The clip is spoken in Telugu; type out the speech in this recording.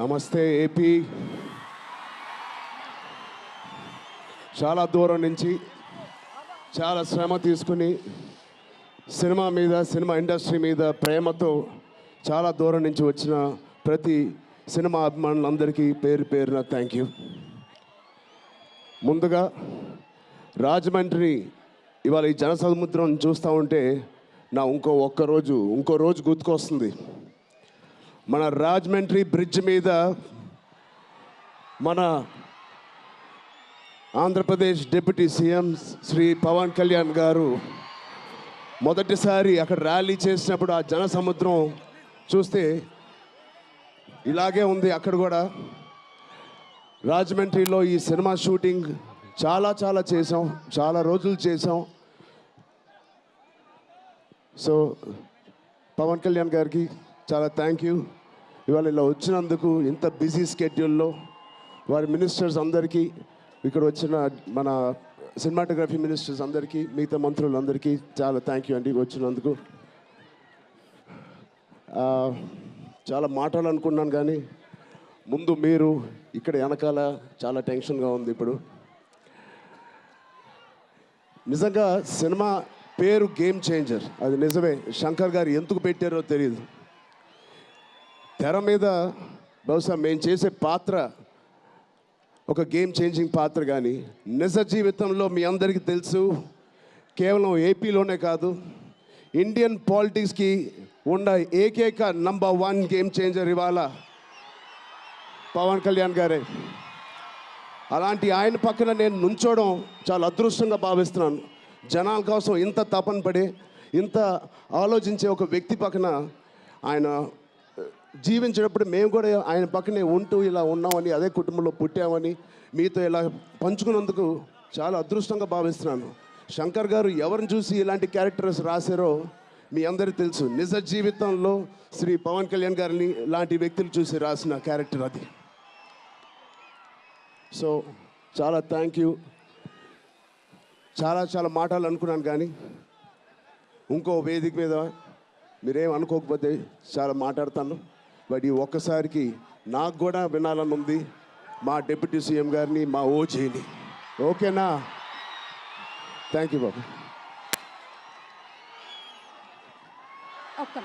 నమస్తే ఏపీ. చాలా దూరం నుంచి చాలా శ్రమ తీసుకుని సినిమా మీద, సినిమా ఇండస్ట్రీ మీద ప్రేమతో చాలా దూరం నుంచి వచ్చిన ప్రతి సినిమా అభిమానులందరికీ పేరు పేరున థ్యాంక్ యూ. ముందుగా రాజమండ్రి ఇవాళ ఈ జనసముద్రం చూస్తూ ఉంటే నా ఇంకో రోజు గుర్తుకొస్తుంది. మన రాజమండ్రి బ్రిడ్జ్ మీద మన ఆంధ్రప్రదేశ్ డిప్యూటీ సీఎం శ్రీ పవన్ కళ్యాణ్ గారు మొదటిసారి అక్కడ ర్యాలీ చేసినప్పుడు ఆ జనసముద్రం చూస్తే ఇలాగే ఉంది. అక్కడ కూడా రాజమండ్రిలో ఈ సినిమా షూటింగ్ చాలా చేసాం, చాలా రోజులు చేసాం. సో పవన్ కళ్యాణ్ గారికి చాలా థ్యాంక్ యూ. ఇవాళ ఇలా వచ్చినందుకు ఇంత బిజీ స్కెడ్యూల్లో వారి మినిస్టర్స్ అందరికీ, ఇక్కడ వచ్చిన మన సినిమాటోగ్రఫీ మినిస్టర్స్ అందరికీ, మిగతా మంత్రులందరికీ చాలా థ్యాంక్ యూ అండి వచ్చినందుకు. చాలా మాట్లాడాలనుకున్నాను కానీ ముందు మీరు ఇక్కడ వెనకాల చాలా టెన్షన్గా ఉంది. ఇప్పుడు నిజంగా సినిమా పేరు గేమ్ చేంజర్, అది నిజమే. శంకర్ గారు ఎందుకు పెట్టారో తెలియదు. తెర మీద బహుశా మేము చేసే పాత్ర ఒక గేమ్ చేంజింగ్ పాత్ర, కానీ నిజ జీవితంలో మీ అందరికీ తెలుసు, కేవలం ఏపీలోనే కాదు ఇండియన్ పాలిటిక్స్కి ఉన్న ఏకైక నంబర్ 1 గేమ్ చేంజర్ ఇవాళ పవన్ కళ్యాణ్ గారే. అలాంటి ఆయన పక్కన నేను నుంచోవడం చాలా అదృష్టంగా భావిస్తున్నాను. జనాల కోసం ఇంత తపన పడే, ఇంత ఆలోచించే ఒక వ్యక్తి పక్కన ఆయన జీవించేటప్పుడు మేము కూడా ఆయన పక్కనే ఉంటూ ఇలా ఉన్నామని, అదే కుటుంబంలో పుట్టామని మీతో ఇలా పంచుకున్నందుకు చాలా అదృష్టంగా భావిస్తున్నాను. శంకర్ గారు ఎవరిని చూసి ఇలాంటి క్యారెక్టర్స్ రాశారో మీ అందరికీ తెలుసు. నిజ జీవితంలో శ్రీ పవన్ కళ్యాణ్ గారిని లాంటి వ్యక్తులు చూసి రాసిన క్యారెక్టర్ అది. సో చాలా థ్యాంక్ యూ. చాలా మాట్లాడాలనుకున్నాను కానీ ఇంకో వేదిక మీద మీరేం అనుకోకపోతే చాలా మాట్లాడతాను. బట్ ఈ ఒక్కసారికి నాకు కూడా వినాలని ఉంది మా డిప్యూటీ సీఎం గారిని, మా ఓజీని. ఓకేనా? థ్యాంక్ యూ బాబు. ఒక్క